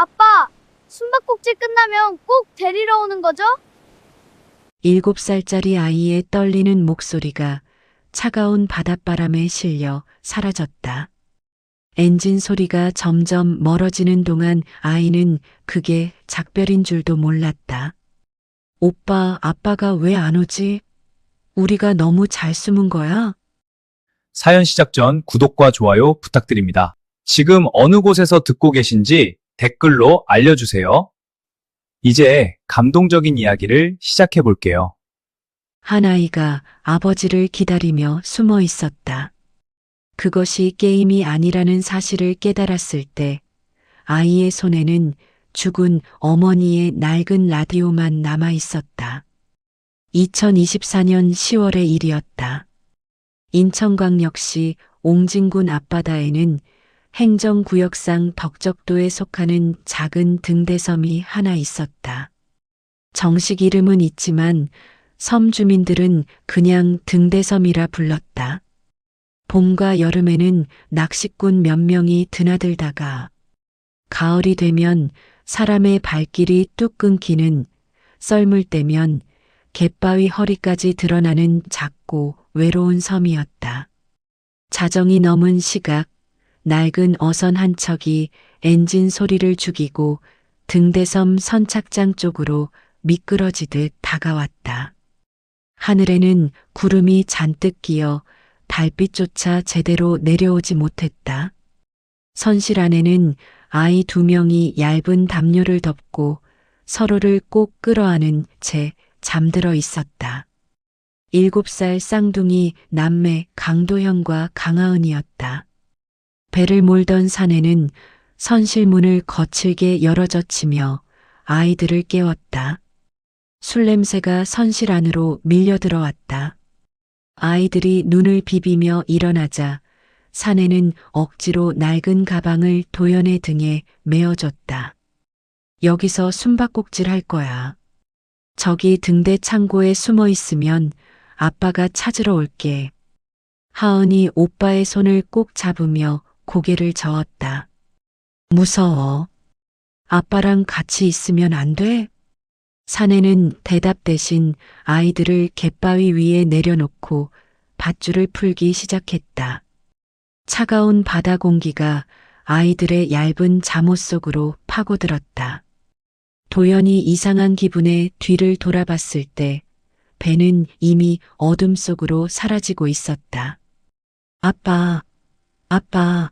아빠, 숨바꼭질 끝나면 꼭 데리러 오는 거죠? 7살짜리 아이의 떨리는 목소리가 차가운 바닷바람에 실려 사라졌다. 엔진 소리가 점점 멀어지는 동안 아이는 그게 작별인 줄도 몰랐다. 오빠, 아빠가 왜 안 오지? 우리가 너무 잘 숨은 거야? 사연 시작 전 구독과 좋아요 부탁드립니다. 지금 어느 곳에서 듣고 계신지 댓글로 알려주세요. 이제 감동적인 이야기를 시작해 볼게요. 한 아이가 아버지를 기다리며 숨어 있었다. 그것이 게임이 아니라는 사실을 깨달았을 때 아이의 손에는 죽은 어머니의 낡은 라디오만 남아 있었다. 2024년 10월의 일이었다. 인천광역시 옹진군 앞바다에는 행정구역상 덕적도에 속하는 작은 등대섬이 하나 있었다. 정식 이름은 있지만 섬 주민들은 그냥 등대섬이라 불렀다. 봄과 여름에는 낚시꾼 몇 명이 드나들다가 가을이 되면 사람의 발길이 뚝 끊기는, 썰물 때면 갯바위 허리까지 드러나는 작고 외로운 섬이었다. 자정이 넘은 시각, 낡은 어선 한 척이 엔진 소리를 죽이고 등대섬 선착장 쪽으로 미끄러지듯 다가왔다. 하늘에는 구름이 잔뜩 끼어 달빛조차 제대로 내려오지 못했다. 선실 안에는 아이 2명이 얇은 담요를 덮고 서로를 꼭 끌어안은 채 잠들어 있었다. 7살 쌍둥이 남매 강도현과 강하은이었다. 배를 몰던 사내는 선실문을 거칠게 열어젖히며 아이들을 깨웠다. 술 냄새가 선실 안으로 밀려 들어왔다. 아이들이 눈을 비비며 일어나자 사내는 억지로 낡은 가방을 도연의 등에 메어줬다. 여기서 숨바꼭질 할 거야. 저기 등대 창고에 숨어 있으면 아빠가 찾으러 올게. 하은이 오빠의 손을 꼭 잡으며 고개를 저었다. 무서워. 아빠랑 같이 있으면 안 돼? 사내는 대답 대신 아이들을 갯바위 위에 내려놓고 밧줄을 풀기 시작했다. 차가운 바다 공기가 아이들의 얇은 잠옷 속으로 파고들었다. 도연이 이상한 기분에 뒤를 돌아봤을 때 배는 이미 어둠 속으로 사라지고 있었다. 아빠, 아빠.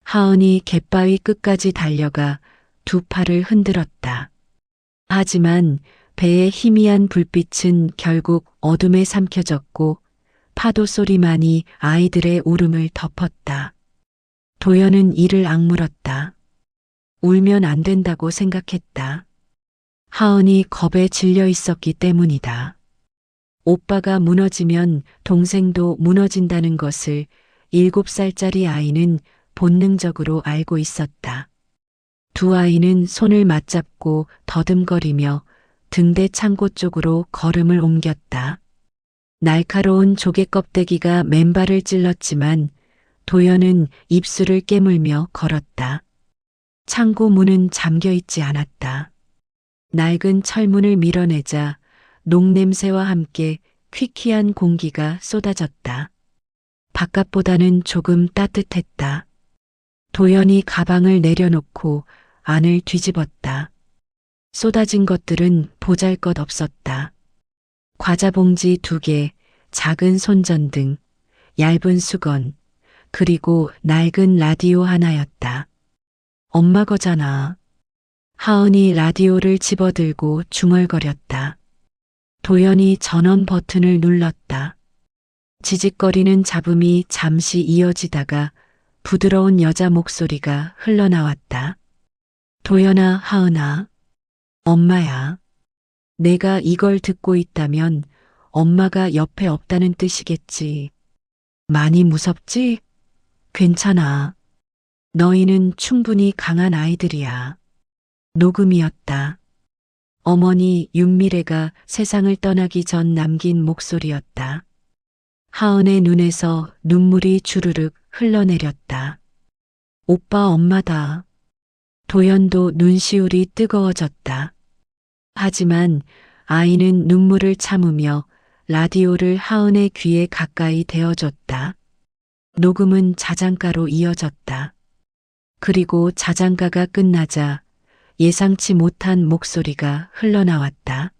하은이 갯바위 끝까지 달려가 2팔을 흔들었다. 하지만 배의 희미한 불빛은 결국 어둠에 삼켜졌고 파도 소리만이 아이들의 울음을 덮었다. 도연은 이를 악물었다. 울면 안 된다고 생각했다. 하은이 겁에 질려 있었기 때문이다. 오빠가 무너지면 동생도 무너진다는 것을 7살짜리 아이는 본능적으로 알고 있었다. 두 아이는 손을 맞잡고 더듬거리며 등대 창고 쪽으로 걸음을 옮겼다. 날카로운 조개 껍데기가 맨발을 찔렀지만 도연은 입술을 깨물며 걸었다. 창고 문은 잠겨 있지 않았다. 낡은 철문을 밀어내자 녹냄새와 함께 퀴퀴한 공기가 쏟아졌다. 바깥보다는 조금 따뜻했다. 도연이 가방을 내려놓고 안을 뒤집었다. 쏟아진 것들은 보잘것없었다. 과자 봉지 2개, 작은 손전등, 얇은 수건, 그리고 낡은 라디오 하나였다. 엄마 거잖아. 하은이 라디오를 집어들고 중얼거렸다. 도연이 전원 버튼을 눌렀다. 지직거리는 잡음이 잠시 이어지다가 부드러운 여자 목소리가 흘러나왔다. 도연아, 하은아. 엄마야. 내가 이걸 듣고 있다면 엄마가 옆에 없다는 뜻이겠지. 많이 무섭지? 괜찮아. 너희는 충분히 강한 아이들이야. 녹음이었다. 어머니 윤미래가 세상을 떠나기 전 남긴 목소리였다. 하은의 눈에서 눈물이 주르륵 흘러내렸다. 오빠 엄마다. 도연도 눈시울이 뜨거워졌다. 하지만 아이는 눈물을 참으며 라디오를 하은의 귀에 가까이 대어줬다. 녹음은 자장가로 이어졌다. 그리고 자장가가 끝나자 예상치 못한 목소리가 흘러나왔다.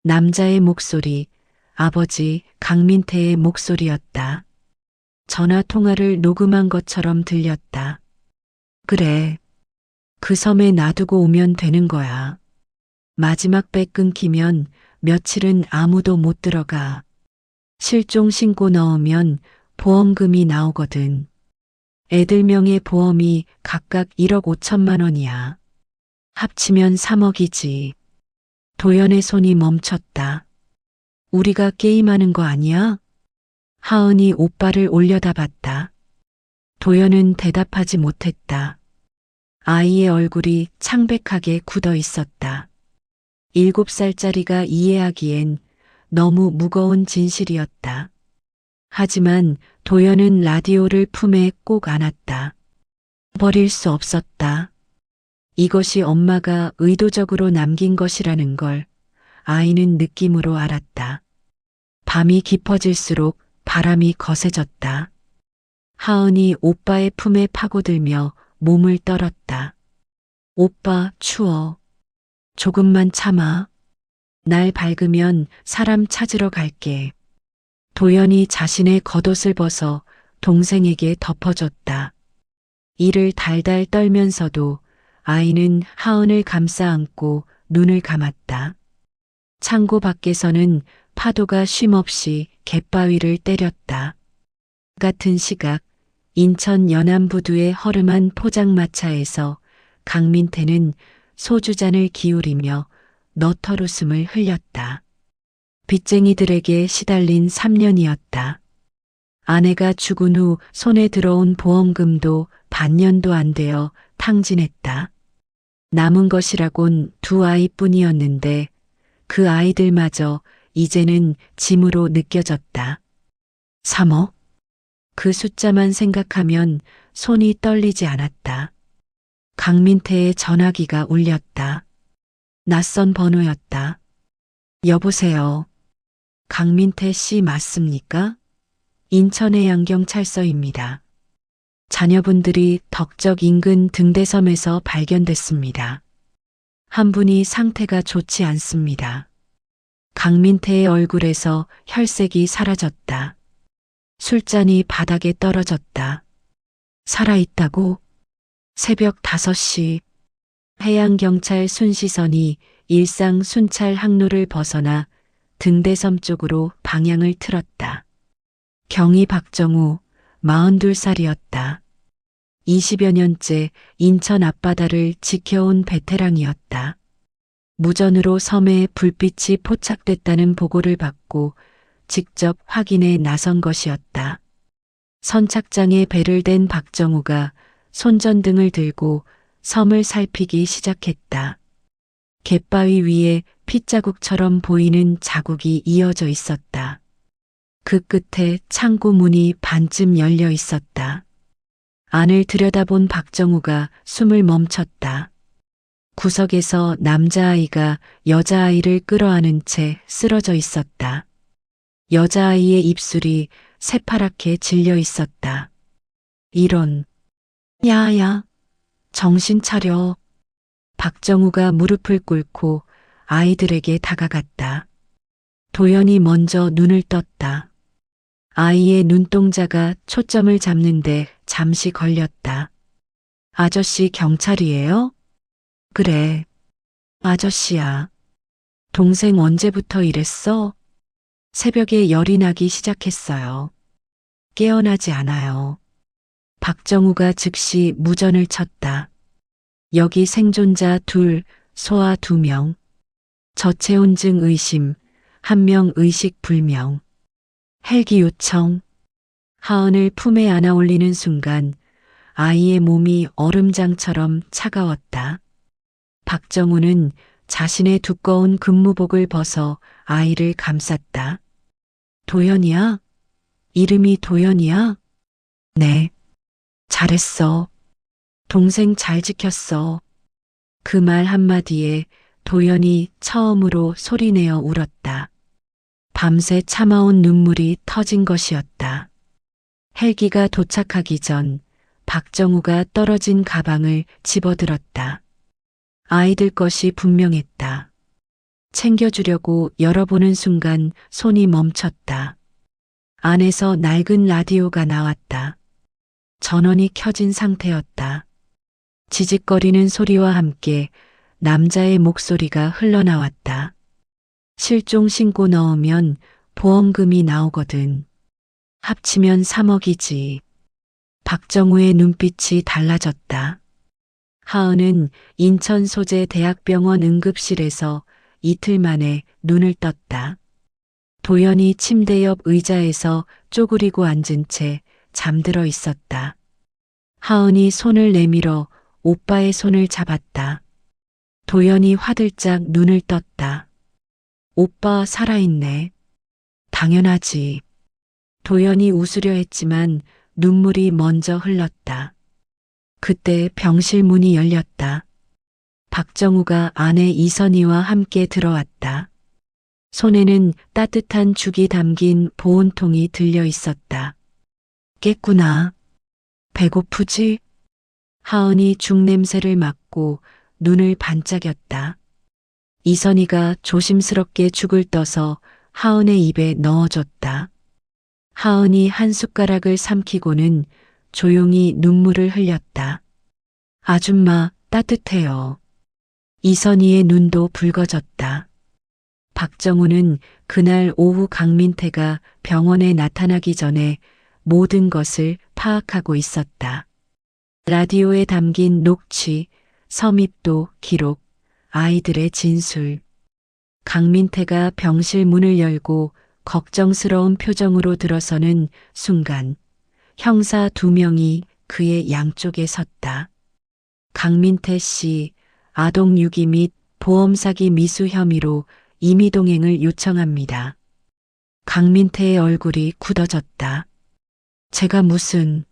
남자의 목소리, 아버지 강민태의 목소리였다. 전화 통화를 녹음한 것처럼 들렸다. 그래. 그 섬에 놔두고 오면 되는 거야. 마지막 배 끊기면 며칠은 아무도 못 들어가. 실종 신고 넣으면 보험금이 나오거든. 애들 명의 보험이 각각 1억 5천만 원이야. 합치면 3억이지. 도연의 손이 멈췄다. 우리가 게임하는 거 아니야? 하은이 오빠를 올려다봤다. 도연은 대답하지 못했다. 아이의 얼굴이 창백하게 굳어 있었다. 7살짜리가 이해하기엔 너무 무거운 진실이었다. 하지만 도연은 라디오를 품에 꼭 안았다. 버릴 수 없었다. 이것이 엄마가 의도적으로 남긴 것이라는 걸 아이는 느낌으로 알았다. 밤이 깊어질수록 바람이 거세졌다. 하은이 오빠의 품에 파고들며 몸을 떨었다. 오빠, 추워. 조금만 참아. 날 밝으면 사람 찾으러 갈게. 도연이 자신의 겉옷을 벗어 동생에게 덮어줬다. 이를 달달 떨면서도 아이는 하은을 감싸 안고 눈을 감았다. 창고 밖에서는 파도가 쉼없이 갯바위를 때렸다. 같은 시각 인천 연안부두의 허름한 포장마차에서 강민태는 소주잔을 기울이며 너털웃음을 흘렸다. 빚쟁이들에게 시달린 3년이었다. 아내가 죽은 후 손에 들어온 보험금도 반년도 안 되어 탕진했다. 남은 것이라곤 2아이뿐이었는데 그 아이들마저 이제는 짐으로 느껴졌다. 3억? 그 숫자만 생각하면 손이 떨리지 않았다. 강민태의 전화기가 울렸다. 낯선 번호였다. 여보세요. 강민태 씨 맞습니까? 인천해양경찰서입니다. 자녀분들이 덕적 인근 등대섬에서 발견됐습니다. 한 분이 상태가 좋지 않습니다. 강민태의 얼굴에서 혈색이 사라졌다. 술잔이 바닥에 떨어졌다. 살아있다고? 새벽 5시 해양경찰 순시선이 일상 순찰 항로를 벗어나 등대섬 쪽으로 방향을 틀었다. 경위 박정우 42살이었다. 20여 년째 인천 앞바다를 지켜온 베테랑이었다. 무전으로 섬에 불빛이 포착됐다는 보고를 받고 직접 확인에 나선 것이었다. 선착장에 배를 댄 박정우가 손전등을 들고 섬을 살피기 시작했다. 갯바위 위에 핏자국처럼 보이는 자국이 이어져 있었다. 그 끝에 창고 문이 반쯤 열려 있었다. 안을 들여다본 박정우가 숨을 멈췄다. 구석에서 남자아이가 여자아이를 끌어안은 채 쓰러져 있었다. 여자아이의 입술이 새파랗게 질려 있었다. 이런, 야야, 정신 차려. 박정우가 무릎을 꿇고 아이들에게 다가갔다. 도연이 먼저 눈을 떴다. 아이의 눈동자가 초점을 잡는데 잠시 걸렸다. 아저씨 경찰이에요? 그래. 아저씨야. 동생 언제부터 이랬어? 새벽에 열이 나기 시작했어요. 깨어나지 않아요. 박정우가 즉시 무전을 쳤다. 여기 생존자 2, 소아 2명. 저체온증 의심, 1명 의식 불명. 헬기 요청. 하은을 품에 안아 올리는 순간 아이의 몸이 얼음장처럼 차가웠다. 박정우는 자신의 두꺼운 근무복을 벗어 아이를 감쌌다. 도연이야? 이름이 도연이야? 네. 잘했어. 동생 잘 지켰어. 그 말 한마디에 도연이 처음으로 소리내어 울었다. 밤새 참아온 눈물이 터진 것이었다. 헬기가 도착하기 전 박정우가 떨어진 가방을 집어들었다. 아이들 것이 분명했다. 챙겨주려고 열어보는 순간 손이 멈췄다. 안에서 낡은 라디오가 나왔다. 전원이 켜진 상태였다. 지직거리는 소리와 함께 남자의 목소리가 흘러나왔다. 실종 신고 넣으면 보험금이 나오거든. 합치면 3억이지. 박정우의 눈빛이 달라졌다. 하은은 인천 소재 대학병원 응급실에서 이틀 만에 눈을 떴다. 도연이 침대 옆 의자에서 쪼그리고 앉은 채 잠들어 있었다. 하은이 손을 내밀어 오빠의 손을 잡았다. 도연이 화들짝 눈을 떴다. 오빠 살아있네. 당연하지. 도연이 웃으려 했지만 눈물이 먼저 흘렀다. 그때 병실 문이 열렸다. 박정우가 아내 이선희와 함께 들어왔다. 손에는 따뜻한 죽이 담긴 보온통이 들려 있었다. 깼구나. 배고프지? 하은이 죽 냄새를 맡고 눈을 반짝였다. 이선희가 조심스럽게 죽을 떠서 하은의 입에 넣어줬다. 하은이 한 숟가락을 삼키고는 조용히 눈물을 흘렸다. 아줌마 따뜻해요. 이선희의 눈도 붉어졌다. 박정우는 그날 오후 강민태가 병원에 나타나기 전에 모든 것을 파악하고 있었다. 라디오에 담긴 녹취, 서밋도 기록, 아이들의 진술. 강민태가 병실 문을 열고 걱정스러운 표정으로 들어서는 순간 형사 2명이 그의 양쪽에 섰다. 강민태 씨, 아동 유기 및 보험 사기 미수 혐의로 임의동행을 요청합니다. 강민태의 얼굴이 굳어졌다. 제가 무슨,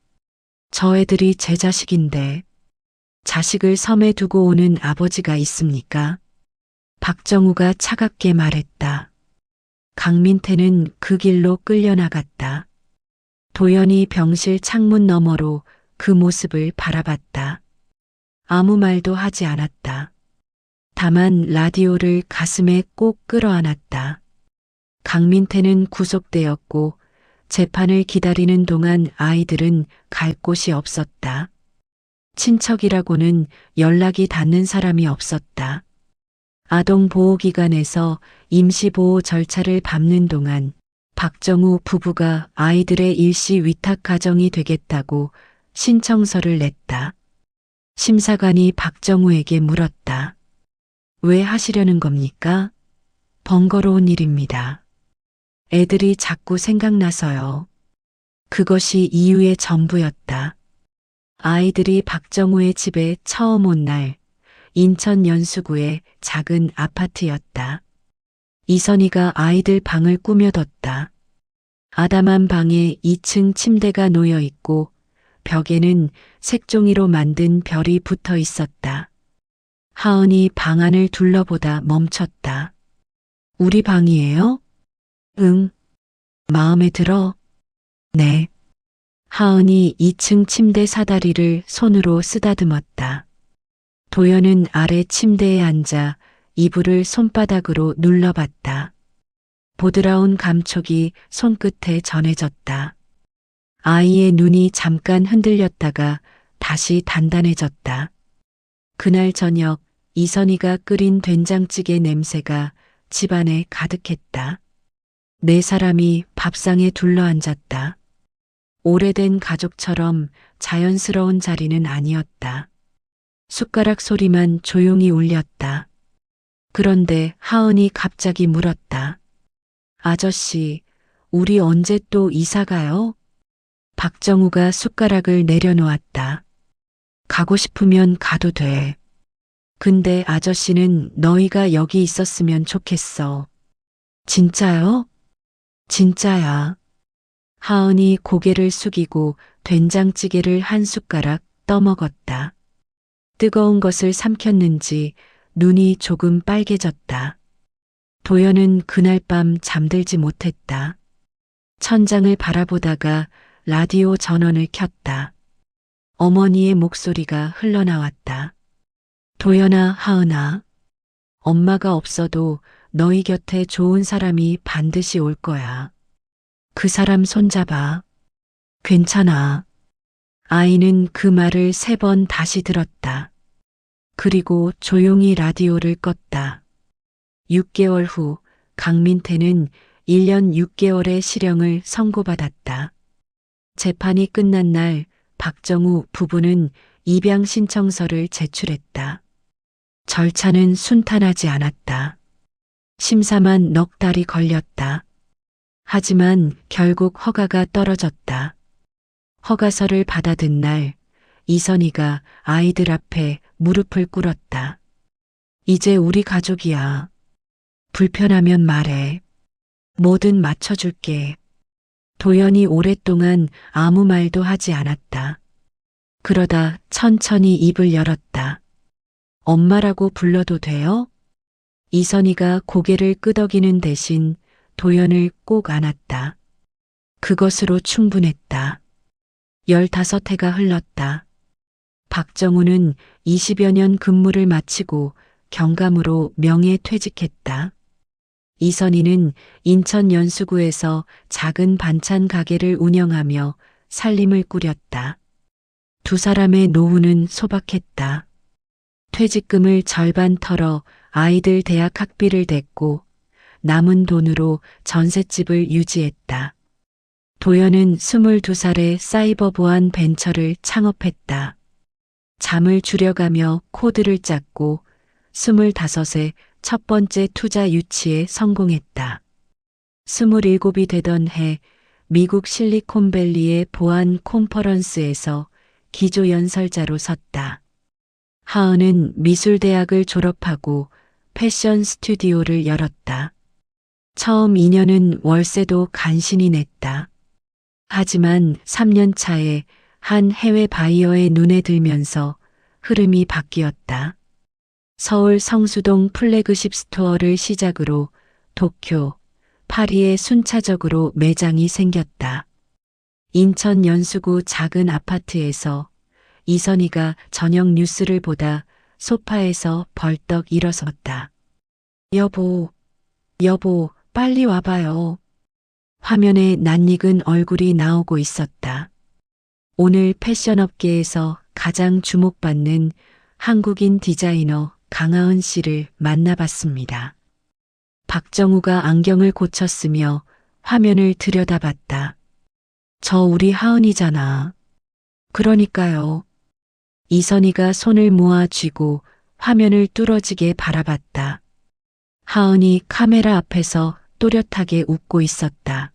저 애들이 제 자식인데 자식을 섬에 두고 오는 아버지가 있습니까? 박정우가 차갑게 말했다. 강민태는 그 길로 끌려나갔다. 도연이 병실 창문 너머로 그 모습을 바라봤다. 아무 말도 하지 않았다. 다만 라디오를 가슴에 꼭 끌어안았다. 강민태는 구속되었고 재판을 기다리는 동안 아이들은 갈 곳이 없었다. 친척이라고는 연락이 닿는 사람이 없었다. 아동보호기관에서 임시보호 절차를 밟는 동안 박정우 부부가 아이들의 일시 위탁 가정이 되겠다고 신청서를 냈다. 심사관이 박정우에게 물었다. 왜 하시려는 겁니까? 번거로운 일입니다. 애들이 자꾸 생각나서요. 그것이 이유의 전부였다. 아이들이 박정우의 집에 처음 온 날, 인천 연수구의 작은 아파트였다. 이선희가 아이들 방을 꾸며뒀다. 아담한 방에 2층 침대가 놓여 있고 벽에는 색종이로 만든 별이 붙어 있었다. 하은이 방 안을 둘러보다 멈췄다. 우리 방이에요? 응. 마음에 들어? 네. 하은이 2층 침대 사다리를 손으로 쓰다듬었다. 도연은 아래 침대에 앉아 이불을 손바닥으로 눌러봤다. 보드라운 감촉이 손끝에 전해졌다. 아이의 눈이 잠깐 흔들렸다가 다시 단단해졌다. 그날 저녁 이선희가 끓인 된장찌개 냄새가 집안에 가득했다. 네 사람이 밥상에 둘러앉았다. 오래된 가족처럼 자연스러운 자리는 아니었다. 숟가락 소리만 조용히 울렸다. 그런데 하은이 갑자기 물었다. 아저씨, 우리 언제 또 이사 가요? 박정우가 숟가락을 내려놓았다. 가고 싶으면 가도 돼. 근데 아저씨는 너희가 여기 있었으면 좋겠어. 진짜요? 진짜야. 하은이 고개를 숙이고 된장찌개를 한 숟가락 떠먹었다. 뜨거운 것을 삼켰는지 눈이 조금 빨개졌다. 도연은 그날 밤 잠들지 못했다. 천장을 바라보다가 라디오 전원을 켰다. 어머니의 목소리가 흘러나왔다. 도연아, 하은아. 엄마가 없어도 너희 곁에 좋은 사람이 반드시 올 거야. 그 사람 손잡아. 괜찮아. 아이는 그 말을 3번 다시 들었다. 그리고 조용히 라디오를 껐다. 6개월 후 강민태는 1년 6개월의 실형을 선고받았다. 재판이 끝난 날 박정우 부부는 입양 신청서를 제출했다. 절차는 순탄하지 않았다. 심사만 넉 달이 걸렸다. 하지만 결국 허가가 떨어졌다. 허가서를 받아든 날 이선희가 아이들 앞에 무릎을 꿇었다. 이제 우리 가족이야. 불편하면 말해. 뭐든 맞춰줄게. 도연이 오랫동안 아무 말도 하지 않았다. 그러다 천천히 입을 열었다. 엄마라고 불러도 돼요? 이선희가 고개를 끄덕이는 대신 도연을 꼭 안았다. 그것으로 충분했다. 15해가 흘렀다. 박정우는 20여 년 근무를 마치고 경감으로 명예퇴직했다. 이선희는 인천 연수구에서 작은 반찬 가게를 운영하며 살림을 꾸렸다. 두 사람의 노후는 소박했다. 퇴직금을 절반 털어 아이들 대학 학비를 댔고 남은 돈으로 전셋집을 유지했다. 도연은 22살에 사이버 보안 벤처를 창업했다. 잠을 줄여가며 코드를 짰고 25세 첫 번째 투자 유치에 성공했다. 27이 되던 해 미국 실리콘밸리의 보안 컨퍼런스에서 기조연설자로 섰다. 하은은 미술대학을 졸업하고 패션 스튜디오를 열었다. 처음 2년은 월세도 간신히 냈다. 하지만 3년 차에 한 해외 바이어의 눈에 들면서 흐름이 바뀌었다. 서울 성수동 플래그십 스토어를 시작으로 도쿄, 파리에 순차적으로 매장이 생겼다. 인천 연수구 작은 아파트에서 이선희가 저녁 뉴스를 보다 소파에서 벌떡 일어섰다. 여보, 빨리 와봐요. 화면에 낯익은 얼굴이 나오고 있었다. 오늘 패션업계에서 가장 주목받는 한국인 디자이너 강하은 씨를 만나봤습니다. 박정우가 안경을 고쳤으며 화면을 들여다봤다. 저 우리 하은이잖아. 그러니까요. 이선희가 손을 모아 쥐고 화면을 뚫어지게 바라봤다. 하은이 카메라 앞에서 또렷하게 웃고 있었다.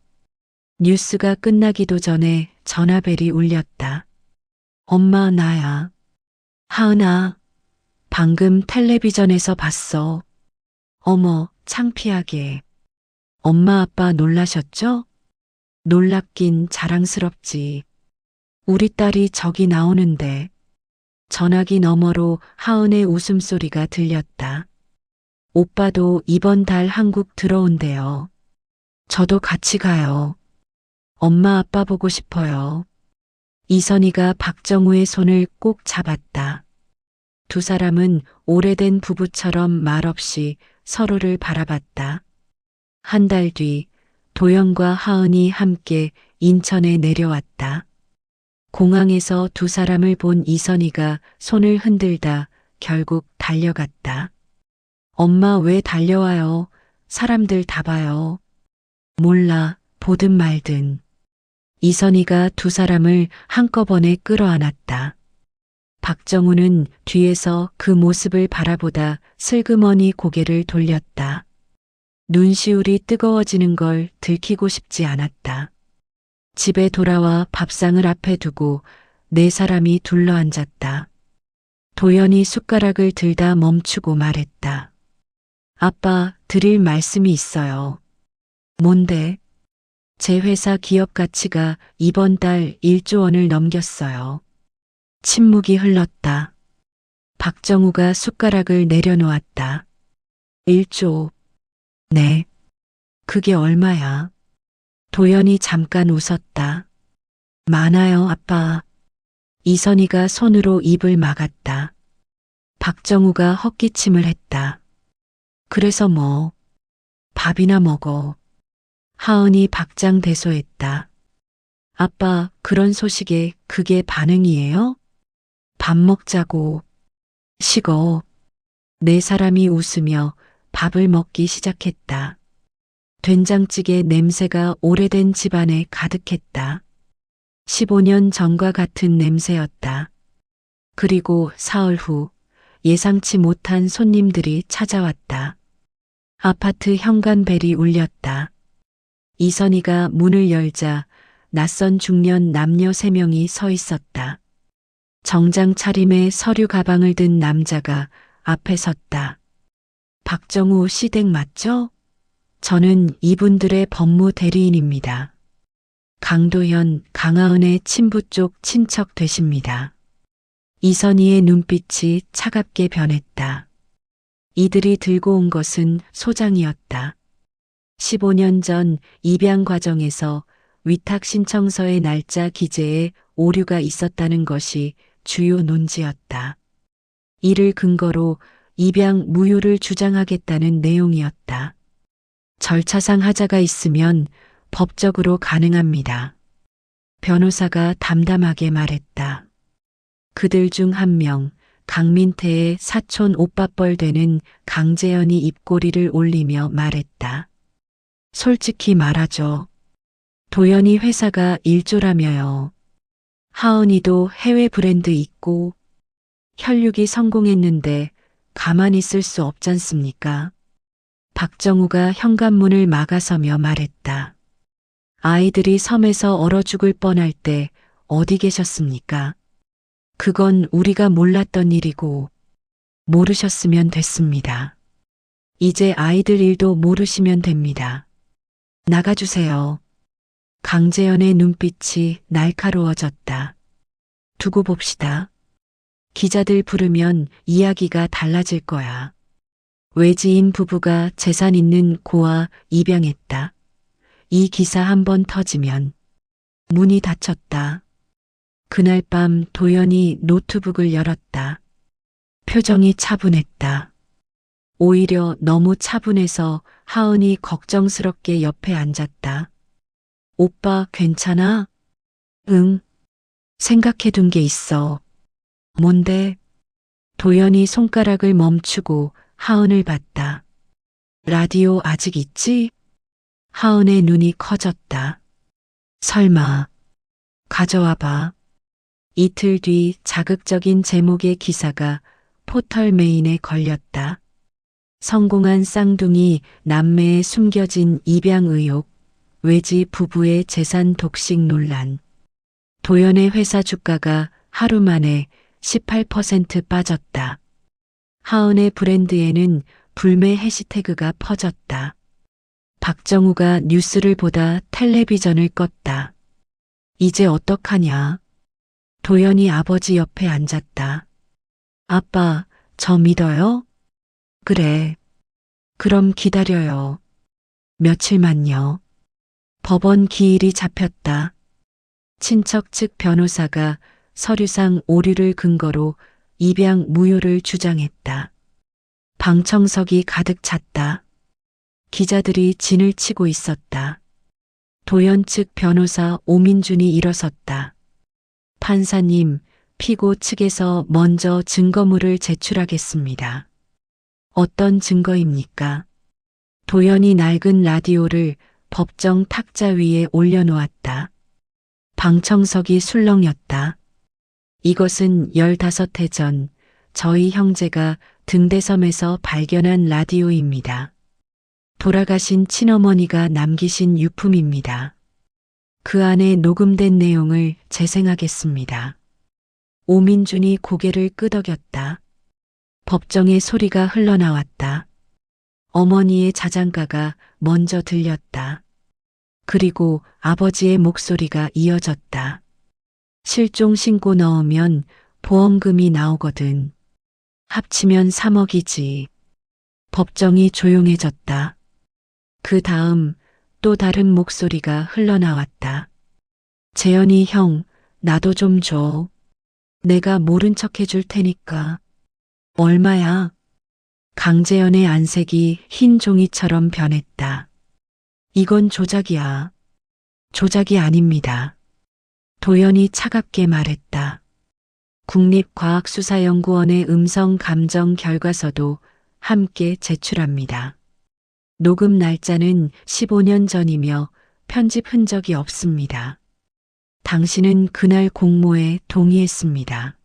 뉴스가 끝나기도 전에 전화벨이 울렸다. 엄마, 나야. 하은아, 방금 텔레비전에서 봤어. 어머, 창피하게. 엄마 아빠 놀라셨죠? 놀랍긴 자랑스럽지. 우리 딸이 저기 나오는데. 전화기 너머로 하은의 웃음소리가 들렸다. 오빠도 이번 달 한국 들어온대요. 저도 같이 가요. 엄마 아빠 보고 싶어요. 이선희가 박정우의 손을 꼭 잡았다. 두 사람은 오래된 부부처럼 말없이 서로를 바라봤다. 한 달 뒤 도연과 하은이 함께 인천에 내려왔다. 공항에서 두 사람을 본 이선희가 손을 흔들다 결국 달려갔다. 엄마 왜 달려와요? 사람들 다 봐요. 몰라, 보든 말든. 이선희가 두 사람을 한꺼번에 끌어안았다. 박정우는 뒤에서 그 모습을 바라보다 슬그머니 고개를 돌렸다. 눈시울이 뜨거워지는 걸 들키고 싶지 않았다. 집에 돌아와 밥상을 앞에 두고 4사람이 둘러앉았다. 도연이 숟가락을 들다 멈추고 말했다. 아빠, 드릴 말씀이 있어요. 뭔데? 제 회사 기업 가치가 이번 달 1조 원을 넘겼어요. 침묵이 흘렀다. 박정우가 숟가락을 내려놓았다. 1조. 네. 그게 얼마야? 도연이 잠깐 웃었다. 많아요, 아빠. 이선희가 손으로 입을 막았다. 박정우가 헛기침을 했다. 그래서 뭐, 밥이나 먹어. 하은이 박장대소했다. 아빠, 그런 소식에 그게 반응이에요? 밥 먹자고. 식어. 네 사람이 웃으며 밥을 먹기 시작했다. 된장찌개 냄새가 오래된 집안에 가득했다. 15년 전과 같은 냄새였다. 그리고 사흘 후 예상치 못한 손님들이 찾아왔다. 아파트 현관벨이 울렸다. 이선희가 문을 열자 낯선 중년 남녀 3명이 서 있었다. 정장 차림에 서류 가방을 든 남자가 앞에 섰다. 박정우 시댁 맞죠? 저는 이분들의 법무 대리인입니다. 강도현, 강하은의 친부 쪽 친척 되십니다. 이선희의 눈빛이 차갑게 변했다. 이들이 들고 온 것은 소장이었다. 15년 전 입양 과정에서 위탁 신청서의 날짜 기재에 오류가 있었다는 것이 주요 논지였다. 이를 근거로 입양 무효를 주장하겠다는 내용이었다. 절차상 하자가 있으면 법적으로 가능합니다. 변호사가 담담하게 말했다. 그들 중 한 명, 강민태의 사촌 오빠뻘 되는 강재현이 입꼬리를 올리며 말했다. 솔직히 말하죠. 도연이 회사가 일조라며요. 하은이도 해외 브랜드 있고 혈육이 성공했는데 가만히 있을 수 없잖습니까? 박정우가 현관문을 막아서며 말했다. 아이들이 섬에서 얼어 죽을 뻔할 때 어디 계셨습니까? 그건 우리가 몰랐던 일이고 모르셨으면 됐습니다. 이제 아이들 일도 모르시면 됩니다. 나가주세요. 강재현의 눈빛이 날카로워졌다. 두고 봅시다. 기자들 부르면 이야기가 달라질 거야. 외지인 부부가 재산 있는 고아 입양했다. 이 기사 한번 터지면 문이 닫혔다. 그날 밤 도연이 노트북을 열었다. 표정이 차분했다. 오히려 너무 차분해서 하은이 걱정스럽게 옆에 앉았다. 오빠 괜찮아? 응. 생각해둔 게 있어. 뭔데? 도연이 손가락을 멈추고 하은을 봤다. 라디오 아직 있지? 하은의 눈이 커졌다. 설마. 가져와봐. 이틀 뒤 자극적인 제목의 기사가 포털 메인에 걸렸다. 성공한 쌍둥이 남매에 숨겨진 입양 의혹, 외지 부부의 재산 독식 논란. 도연의 회사 주가가 하루 만에 18% 빠졌다. 하은의 브랜드에는 불매 해시태그가 퍼졌다. 박정우가 뉴스를 보다 텔레비전을 껐다. 이제 어떡하냐? 도연이 아버지 옆에 앉았다. 아빠, 저 믿어요? 그래. 그럼 기다려요. 며칠만요. 법원 기일이 잡혔다. 친척 측 변호사가 서류상 오류를 근거로 입양 무효를 주장했다. 방청석이 가득 찼다. 기자들이 진을 치고 있었다. 도연 측 변호사 오민준이 일어섰다. 판사님, 피고 측에서 먼저 증거물을 제출하겠습니다. 어떤 증거입니까? 도연이 낡은 라디오를 법정 탁자 위에 올려놓았다. 방청석이 술렁였다. 이것은 15해 전 저희 형제가 등대섬에서 발견한 라디오입니다. 돌아가신 친어머니가 남기신 유품입니다. 그 안에 녹음된 내용을 재생하겠습니다. 오민준이 고개를 끄덕였다. 법정의 소리가 흘러나왔다. 어머니의 자장가가 먼저 들렸다. 그리고 아버지의 목소리가 이어졌다. 실종 신고 넣으면 보험금이 나오거든. 합치면 3억이지. 법정이 조용해졌다. 그 다음 또 다른 목소리가 흘러나왔다. 재현이 형, 나도 좀 줘. 내가 모른 척 해줄 테니까. 얼마야? 강재현의 안색이 흰 종이처럼 변했다. 이건 조작이야. 조작이 아닙니다. 도연이 차갑게 말했다. 국립과학수사연구원의 음성 감정 결과서도 함께 제출합니다. 녹음 날짜는 15년 전이며 편집 흔적이 없습니다. 당신은 그날 공모에 동의했습니다.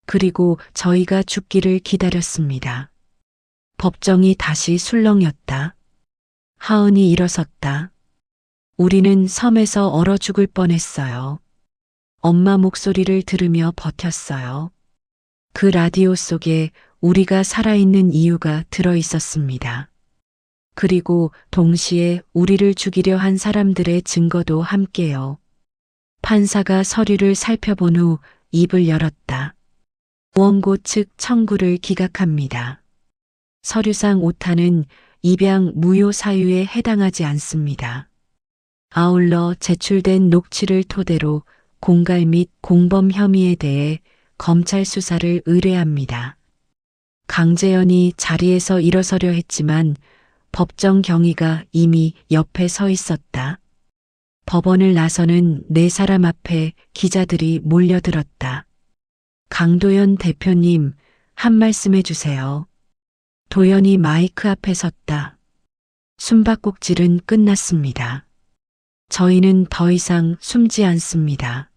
그리고 저희가 죽기를 기다렸습니다. 법정이 다시 술렁였다. 하은이 일어섰다. 우리는 섬에서 얼어 죽을 뻔했어요. 엄마 목소리를 들으며 버텼어요. 그 라디오 속에 우리가 살아있는 이유가 들어 있었습니다. 그리고 동시에 우리를 죽이려 한 사람들의 증거도 함께요. 판사가 서류를 살펴본 후 입을 열었다. 원고 측 청구를 기각합니다. 서류상 오타는 입양 무효 사유에 해당하지 않습니다. 아울러 제출된 녹취를 토대로 공갈 및 공범 혐의에 대해 검찰 수사를 의뢰합니다. 강재현이 자리에서 일어서려 했지만 법정 경위가 이미 옆에 서 있었다. 법원을 나서는 네 사람 앞에 기자들이 몰려들었다. 강도연 대표님, 한 말씀 해주세요. 도연이 마이크 앞에 섰다. 숨바꼭질은 끝났습니다. 저희는 더 이상 숨지 않습니다.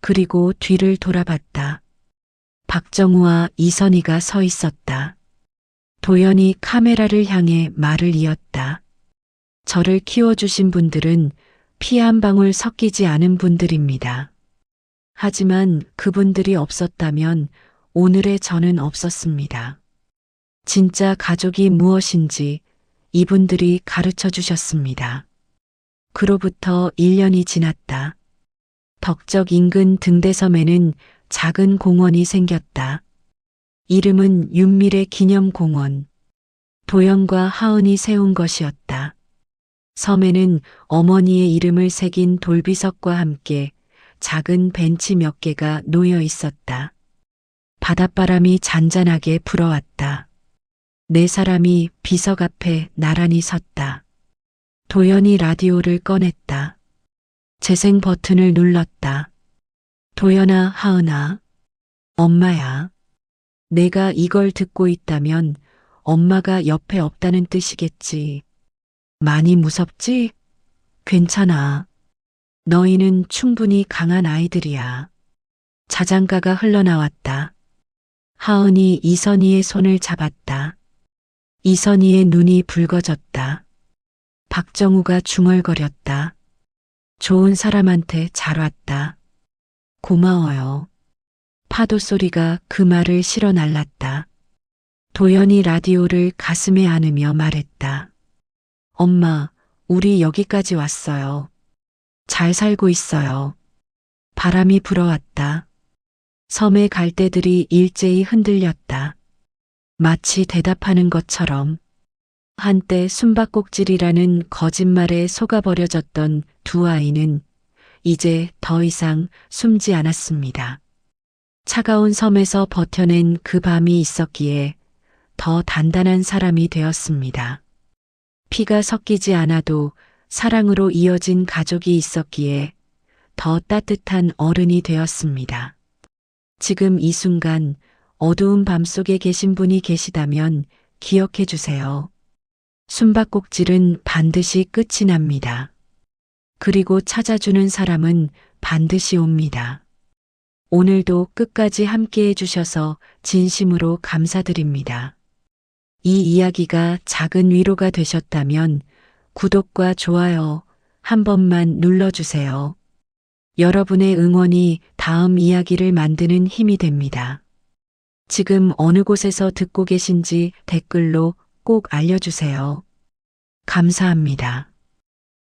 그리고 뒤를 돌아봤다. 박정우와 이선희가 서 있었다. 도연이 카메라를 향해 말을 이었다. 저를 키워주신 분들은 피 한 방울 섞이지 않은 분들입니다. 하지만 그분들이 없었다면 오늘의 저는 없었습니다. 진짜 가족이 무엇인지 이분들이 가르쳐 주셨습니다. 그로부터 1년이 지났다. 덕적 인근 등대섬에는 작은 공원이 생겼다. 이름은 윤미래 기념공원. 도연과 하은이 세운 것이었다. 섬에는 어머니의 이름을 새긴 돌비석과 함께 작은 벤치 몇 개가 놓여 있었다. 바닷바람이 잔잔하게 불어왔다. 네 사람이 비석 앞에 나란히 섰다. 도연이 라디오를 꺼냈다. 재생 버튼을 눌렀다. 도연아, 하은아, 엄마야. 내가 이걸 듣고 있다면 엄마가 옆에 없다는 뜻이겠지. 많이 무섭지? 괜찮아. 너희는 충분히 강한 아이들이야. 자장가가 흘러나왔다. 하은이 이선희의 손을 잡았다. 이선희의 눈이 붉어졌다. 박정우가 중얼거렸다. 좋은 사람한테 잘 왔다. 고마워요. 파도 소리가 그 말을 실어 날랐다. 도연이 라디오를 가슴에 안으며 말했다. 엄마, 우리 여기까지 왔어요. 잘 살고 있어요. 바람이 불어왔다. 섬의 갈대들이 일제히 흔들렸다. 마치 대답하는 것처럼. 한때 숨바꼭질이라는 거짓말에 속아버려졌던 두 아이는 이제 더 이상 숨지 않았습니다. 차가운 섬에서 버텨낸 그 밤이 있었기에 더 단단한 사람이 되었습니다. 피가 섞이지 않아도 사랑으로 이어진 가족이 있었기에 더 따뜻한 어른이 되었습니다. 지금 이 순간 어두운 밤 속에 계신 분이 계시다면 기억해 주세요. 숨바꼭질은 반드시 끝이 납니다. 그리고 찾아주는 사람은 반드시 옵니다. 오늘도 끝까지 함께 해주셔서 진심으로 감사드립니다. 이 이야기가 작은 위로가 되셨다면 구독과 좋아요 한 번만 눌러주세요. 여러분의 응원이 다음 이야기를 만드는 힘이 됩니다. 지금 어느 곳에서 듣고 계신지 댓글로 꼭 알려주세요. 감사합니다.